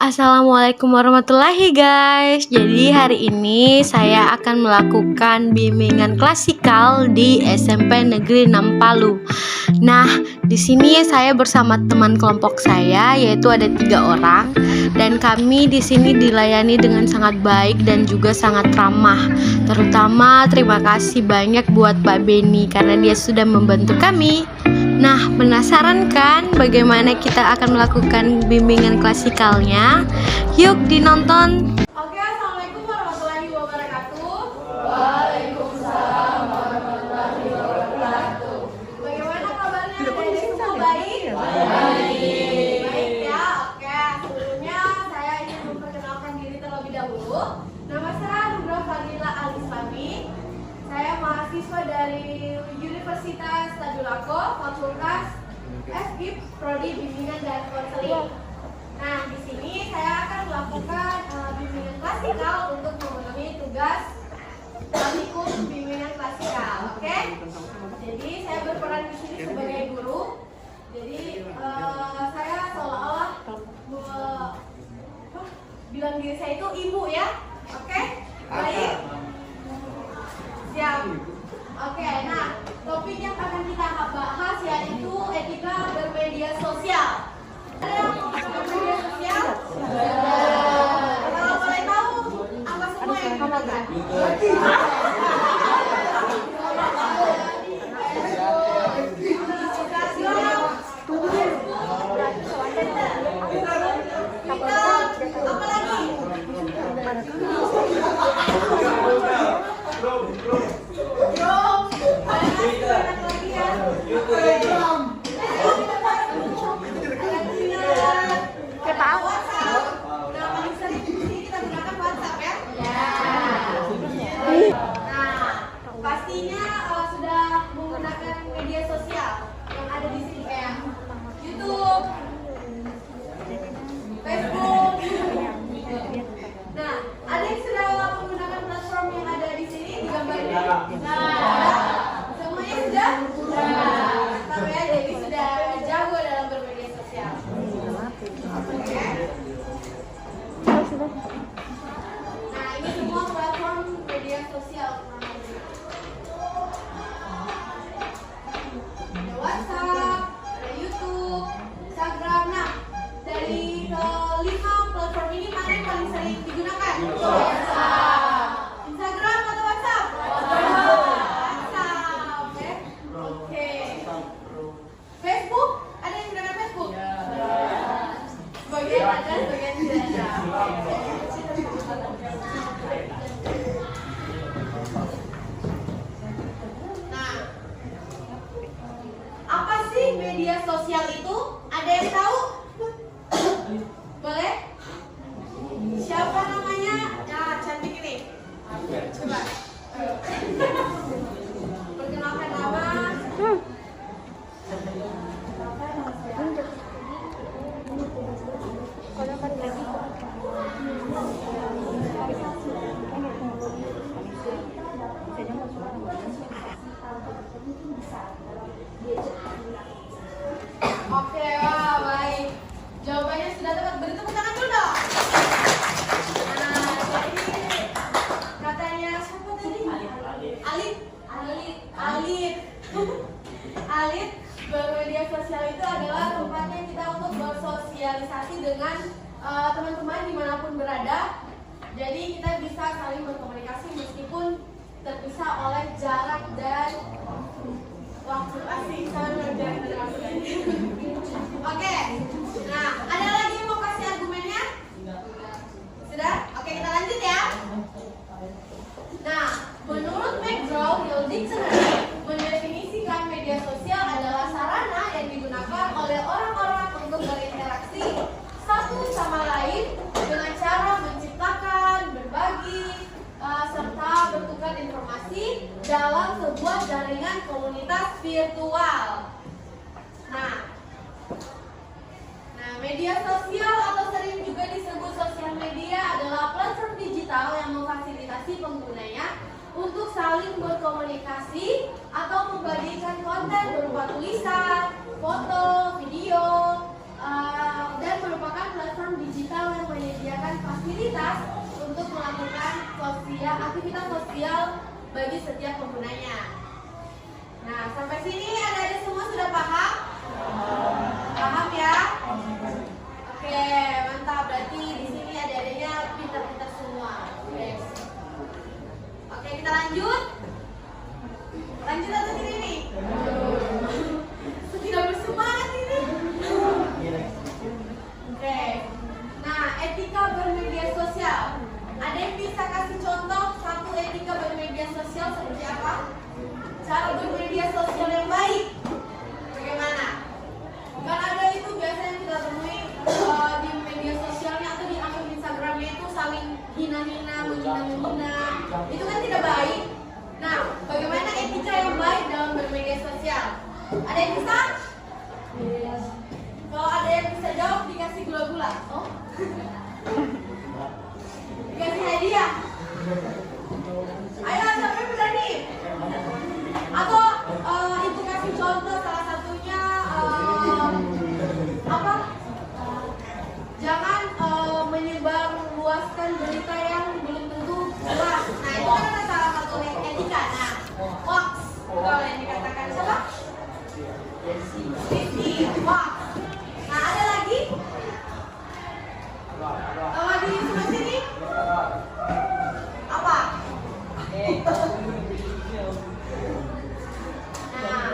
Assalamualaikum warahmatullahi guys. Jadi hari ini saya akan melakukan bimbingan klasikal di SMP Negeri 6 Palu. Nah, di sini saya bersama teman kelompok saya, yaitu ada 3 orang, dan kami di sini dilayani dengan sangat baik dan juga sangat ramah. Terutama terima kasih banyak buat Pak Beni karena dia sudah membantu kami. Nah, penasaran kan bagaimana kita akan melakukan bimbingan klasikalnya? Yuk dinonton! Oke, assalamualaikum warahmatullahi wabarakatuh. Waalaikumsalam warahmatullahi wabarakatuh. Bagaimana kabarnya adik-adik semua? Baik? Baik ya, oke. Sebelumnya saya ingin memperkenalkan diri terlebih dahulu. Nama saya Nurul Fadila Alislami. Saya mahasiswa dari Universitas Tadulako, Fakultas FKIP, Prodi Bimbingan dan Konseling. Nah, di sini saya akan melakukan bimbingan klasikal untuk memenuhi tugas praktikum bimbingan klasikal, oke? Jadi saya berperan di sini sebagai guru. Jadi saya seolah-olah bilang diri saya itu ibu ya, oke? Baik. Siap. Oke, nah topik yang akan kita bahas yaitu etika bermedia sosial. Ada yang mau bermedia sosial? Kalau boleh tahu, apa semua yang digunakan? Apa lagi? Pastinya sudah menggunakan media sosial yang ada di sini kayak YouTube, Facebook. Nah, ada yang sudah menggunakan platform yang ada di sini di gambar ini? Nah, semuanya sudah? Tapi ya, jadi sudah jago dalam bermedia sosial. Oke. Nah, ini semua platform media sosial. Ada WhatsApp, ada YouTube, Instagram. Nah, dari 5 platform ini mana yang paling sering digunakan? WhatsApp. Instagram atau WhatsApp? WhatsApp. Oke. Facebook? Ada yang menggunakan Facebook? Sebagian ada, sebagian tidak ada. Nah, apa sih media sosial itu? Ada yang tahu? Boleh? Siapa namanya? Nah, cantik ini. Coba. Perkenalkan nama. Oke, wah, baik. Jawabannya sudah tepat. Beri tepuk tangan dulu dong. Nah, jadi katanya siapa tadi? Alit. Bermedia sosial itu adalah tempatnya kita untuk bersosialisasi dengan teman-teman dimanapun berada. Jadi kita bisa saling berkomunikasi meskipun terpisah oleh jarak dan waktu. Asik, sama jarak dan waktu. Oke. Nah, ada lagi yang mau kasih argumennya? Sudah? Oke, kita lanjut ya. Nah, menurut McGraw-Hill Dictionary mendefinisikan media sosial adalah sarana yang digunakan oleh orang-orang untuk berinteraksi satu sama lain dengan cara menciptakan, berbagi, serta bertukar informasi dalam sebuah jaringan komunitas virtual. Nah, media sosial atau sering juga disebut sosial media adalah platform digital yang memfasilitasi penggunanya untuk saling berkomunikasi atau membagikan konten berupa tulisan, foto, video, dan merupakan platform digital yang aktivitas sosial bagi setiap penggunanya. Nah, sampai sini adik-adik semua sudah paham? Paham ya? Oke, mantap. Berarti di sini adik-adiknya pintar-pintar semua. Oke, kita lanjut. Lanjut atau sini nih? Tidak bersemangat ini. Oke. Nah, etika bermedia sosial. Ada yang bisa kasih contoh satu etika bermedia sosial seperti apa? Cara bermedia sosial yang baik. Bagaimana? Kan ada itu biasanya kita temui di media sosialnya atau di akun Instagramnya itu saling hina-hina, menghina-menghina. Itu kan tidak baik. Nah, bagaimana etika yang baik dalam bermedia sosial? Ada yang bisa? Kalau ada yang bisa jawab dikasih gula-gula. Oh? Dikasih hadiah. Ayo sampai berani. Atau itu kasih contoh salah satunya apa? Jangan menyebar luaskan berita yang belum tentu jelas. Nah, itu kan ada salah satu etika. Nah, hoax. Kalau yang dikatakan siapa? Sisi, hoax. Nah, ada lagi? Kalau di sebelah sini? Apa? Nah,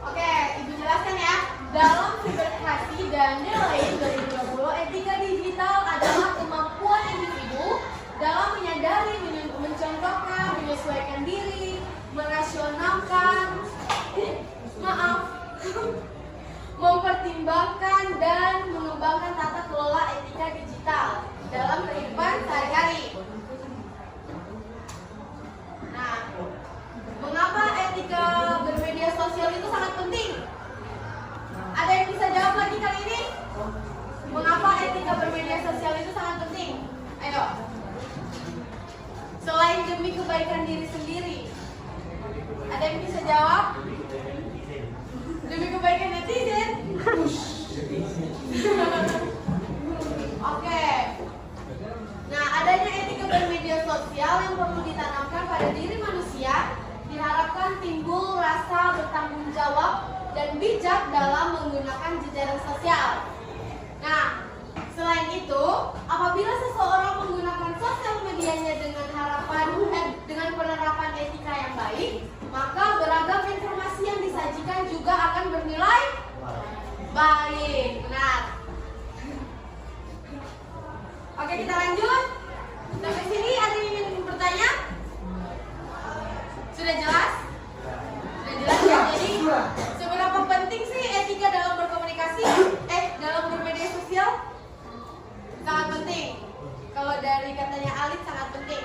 oke, Ibu jelaskan ya. Dalam siberedukasi dan nilai 2020, etika digital adalah kemampuan individu dalam menyadari, mencontohkan, menyesuaikan diri, merasionalkan, mempertimbangkan dan mengembangkan tata kelola etika digital dalam kehidupan sehari-hari. Nah, mengapa etika bermedia sosial itu sangat penting? Ada yang bisa jawab lagi kali ini? Mengapa etika bermedia sosial itu sangat penting? Ayo. Selain demi kebaikan diri sendiri. Ada yang bisa jawab? Demi kebaikan netizen? Oke. Nah, adanya etika bermedia sosial yang perlu ditanamkan pada diri manusia diharapkan timbul rasa bertanggung jawab dan bijak dalam menggunakan jejaring sosial. Nah, selain itu, apabila seseorang menggunakan sosial medianya dengan penerapan etika yang baik, maka beragam informasi yang disajikan juga akan bernilai baik. Benar. Oke, kita lanjut. Sampai sini ada yang ingin bertanya? Sudah jelas? Sudah jelas ya? Jadi seberapa penting sih etika dalam berkomunikasi? Dalam bermedia sosial? Sangat penting. Kalau dari katanya Alif sangat penting.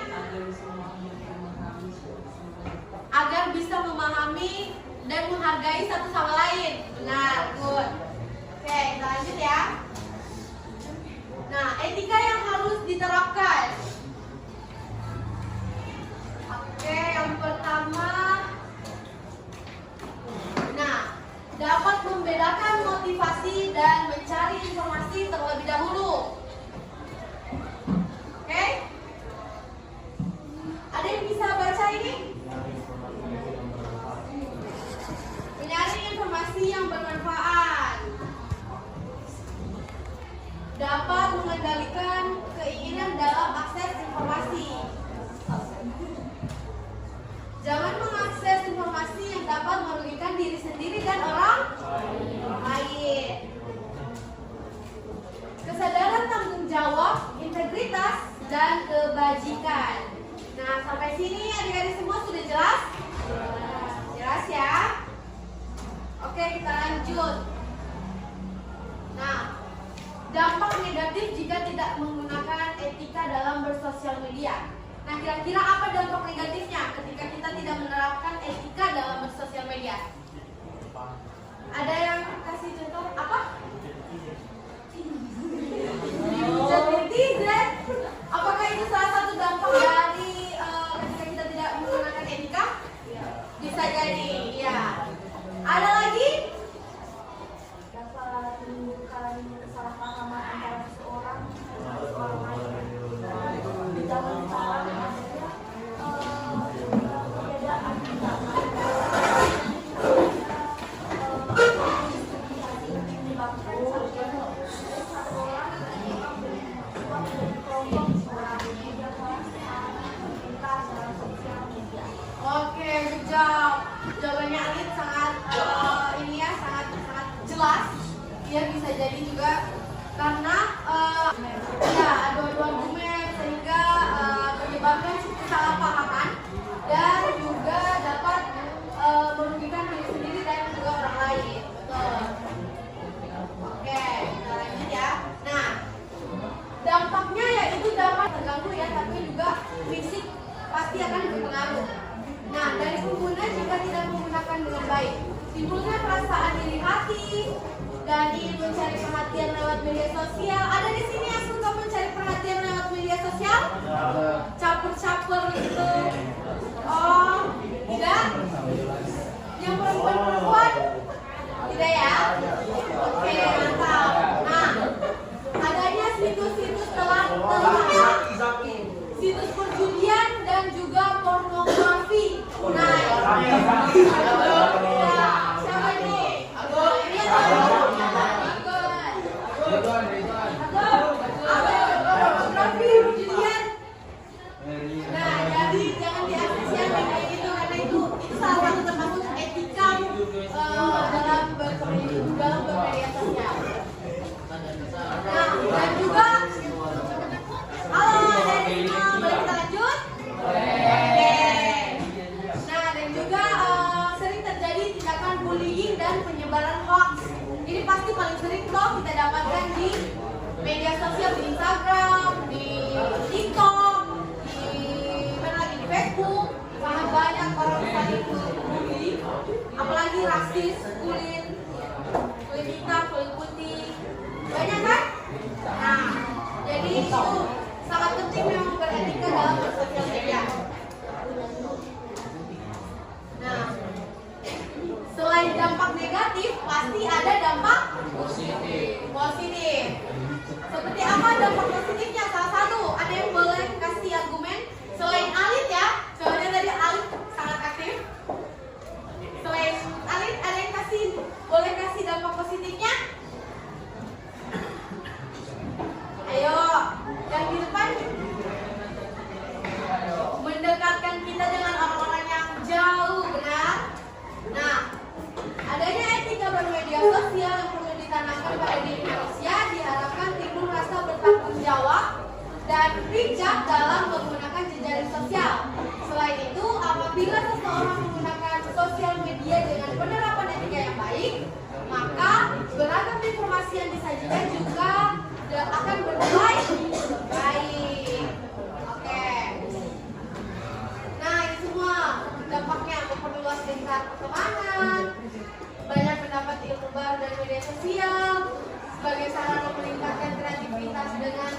Agar bisa memahami dan menghargai satu sama lain. Benar, good. Oke, kita lanjut ya. Nah, etika yang harus diterapkan. Oke, yang pertama, nah, dapat membedakan motivasi dan mencari informasi terlebih dahulu. Oke? Ada yang bisa baca ini? Mencari informasi yang bermanfaat. Dapat mengendalikan keinginan dalam akses informasi. Jangan mengakses informasi yang dapat merugikan diri sendiri dan orang lain. Kesadaran tanggung jawab, integritas, dan kebajikan. Nah, sampai sini adik-adik semua sudah jelas? Jelas ya? Oke, kita lanjut. Nah, dampak negatif jika tidak menggunakan etika dalam bersosial media. Nah, kira-kira apa dampak negatifnya ketika kita tidak menerapkan etika dalam bersosial media? Ada yang kasih contoh apa? Netizen. Apakah itu salah satu dampak dari ketika kita tidak menggunakan etika? Bisa jadi, ya. Ada lagi? Dapat menimbulkan kesalahpahaman antara seseorang dan orang lain. Di zaman menyebabkan kesalahpahaman dan juga dapat merugikan diri sendiri dan juga orang lain. Betul. Oke, kita lanjut ya. Nah, dampaknya yaitu dapat terganggu ya, tapi juga fisik pasti akan berpengaruh. Nah, dari pengguna jika tidak menggunakan dengan baik, timbulnya perasaan iri hati dan ingin mencari perhatian lewat media sosial. Ada di sini yang suka mencari perhatian lewat media sosial? Caper-caper gitu. Oh, tidak? Yang perempuan-perempuan? Tidak ya? Oke, mantap. Nah, adanya situs-situs terlarang, situs perjudian dan juga pornografi. Nah, siapa ini? Ini pornografi, perjudian. Nah, jadi jangan diakses yang kayak gitu karena itu salah satu termasuk etika dalam bermedia sosial. Nah, dan juga halo, boleh kita lanjut? Oke. Nah, dan juga sering terjadi tindakan bullying dan penyebaran hoax. Ini pasti paling sering loh kita dapatkan di media sosial, di Instagram, di TikTok, di mana lagi, di Facebook. Sangat banyak orang saling bully, apalagi rasis, kulit hitam, kulit putih, banyak kan? Nah, jadi itu sangat penting memang beretika dalam bersosial media. Nah, selain dampak negatif, pasti ada dampak positif. Seperti apa dampak positifnya? Salah satu, ada yang boleh kasih argumen selain Alit ya? Soalnya tadi Alit sangat aktif. Selain Alit, ada yang boleh kasih dampak positifnya? Ayo, yang di depan. Mendekatkan kita dengan orang-orang yang jauh, benar? Nah, adanya etika bermedia sosial yang perlu ditanamkan pada diri manusia diharapkan timbul rasa bertanggung jawab dan bijak dalam menggunakan jejaring sosial. Selain itu, apabila seseorang menggunakan sosial media dengan penerapan etika yang baik, maka beragam informasi yang disajikan juga akan bernilai baik. Oke. Nah, ini semua dampaknya memperluas tingkat pertemanan, banyak mendapat ilmu baru dari media sosial, sebagai sarana meningkatkan kreativitas dengan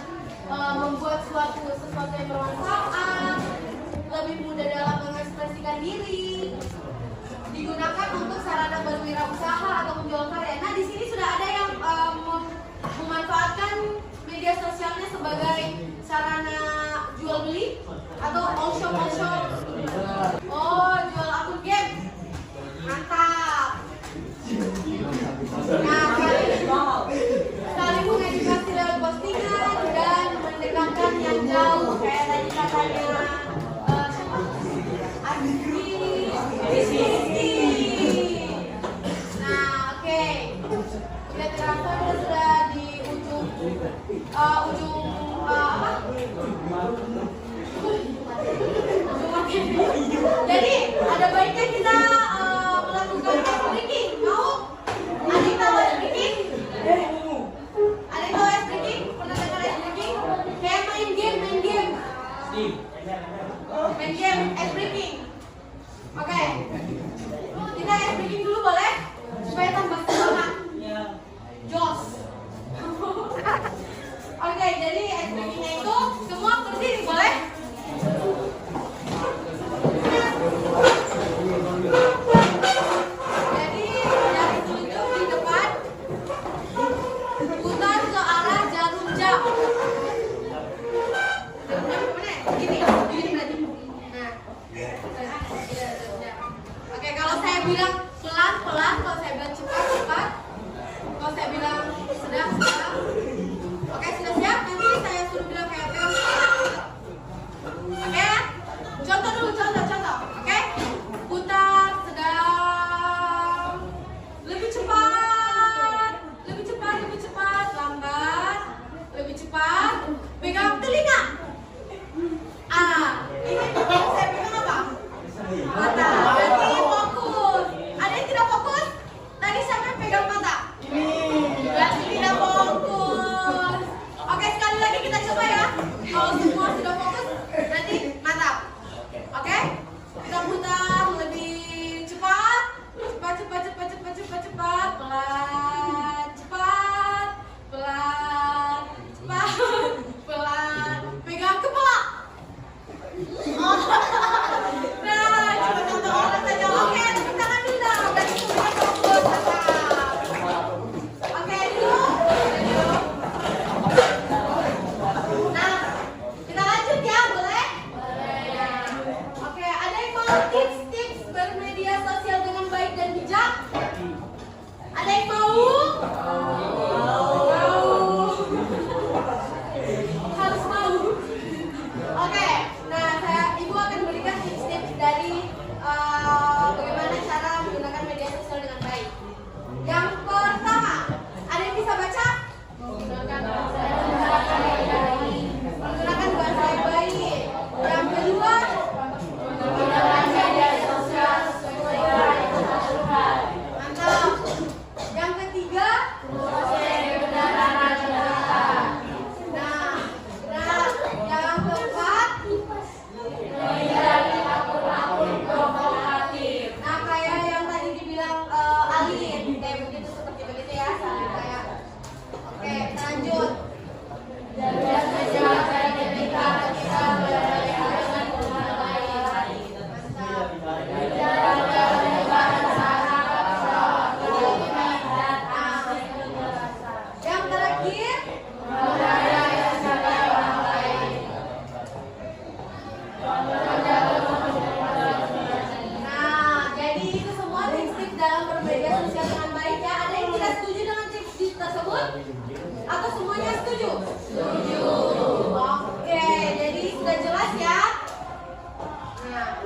membuat sesuatu yang bermanfaat, lebih mudah dalam mengekspresikan diri, digunakan untuk sarana berwirausaha atau menjual karya. Nah, di sini sudah ada yang memanfaatkan media sosialnya sebagai sarana jual beli atau all shop. Oh, jual akun game. Mantap. Nah, saling mengedukasi lewat postingan dan mendekatkan yang jauh kayak tadi katanya Nah, oke. Udah terasa sudah di ujung jadi ada baiknya kita melakukan ice breaking. Mau? Ada yang tahu ice breaking? Ada yang tahu ice breaking? Pernah dengar ice breaking? Kayak main game ice breaking. Oke. Kita ice breaking dulu boleh? Supaya tambah semangat. Jos. Oke, jadi ice breakingnya itu semua berdiri boleh? Oke, jadi sudah jelas ya? Nah,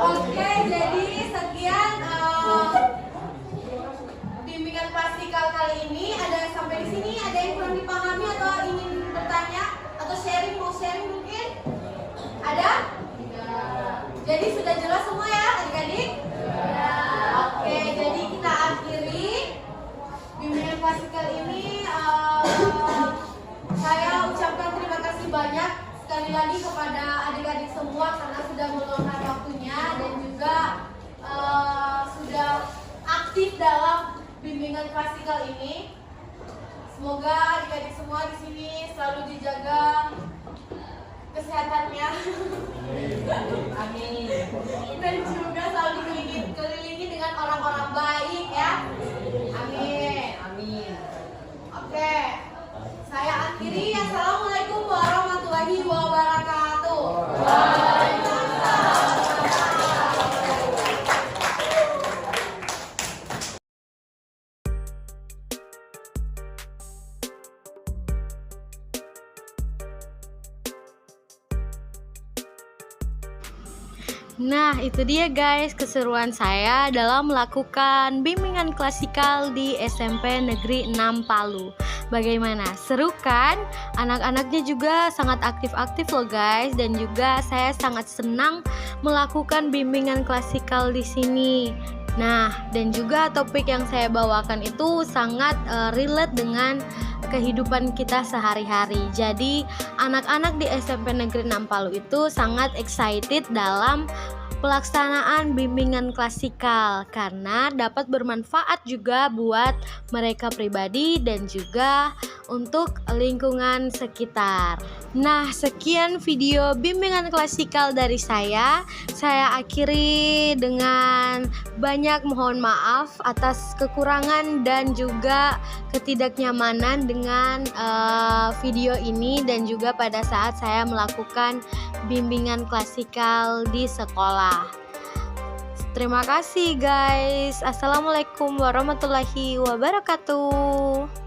oke, jadi sekian bimbingan klasikal kali ini. Ada yang sampai di sini, ada yang kurang dipahami atau ingin bertanya atau sharing, mau sharing mungkin? Ada? Jadi sudah jelas semua ya adik-adik? Oke, jadi kita akhiri bimbingan klasikal ini. Saya ucapkan terima kasih banyak sekali lagi kepada adik-adik semua karena sudah meluangkan waktunya dan juga sudah aktif dalam bimbingan klasikal ini. Semoga adik-adik semua di sini selalu dijaga kesehatannya. Amin. Dan juga selalu dikelilingi dengan orang-orang baik ya. Amin. Amin. Oke. Saya akhiri. Assalamualaikum warahmatullahi wabarakatuh. Nah, itu dia guys keseruan saya dalam melakukan bimbingan klasikal di SMP Negeri 6 Palu. Bagaimana? Seru kan? Anak-anaknya juga sangat aktif-aktif loh guys, dan juga saya sangat senang melakukan bimbingan klasikal di sini. Nah, dan juga topik yang saya bawakan itu sangat relate dengan kehidupan kita sehari-hari. Jadi, anak-anak di SMP Negeri 6 Palu itu sangat excited dalam pelaksanaan bimbingan klasikal karena dapat bermanfaat juga buat mereka pribadi dan juga untuk lingkungan sekitar. Nah, sekian video bimbingan klasikal dari saya. Saya akhiri dengan banyak mohon maaf atas kekurangan dan juga ketidaknyamanan dengan video ini dan juga pada saat saya melakukan bimbingan klasikal di sekolah. Terima kasih guys. Assalamualaikum warahmatullahi wabarakatuh.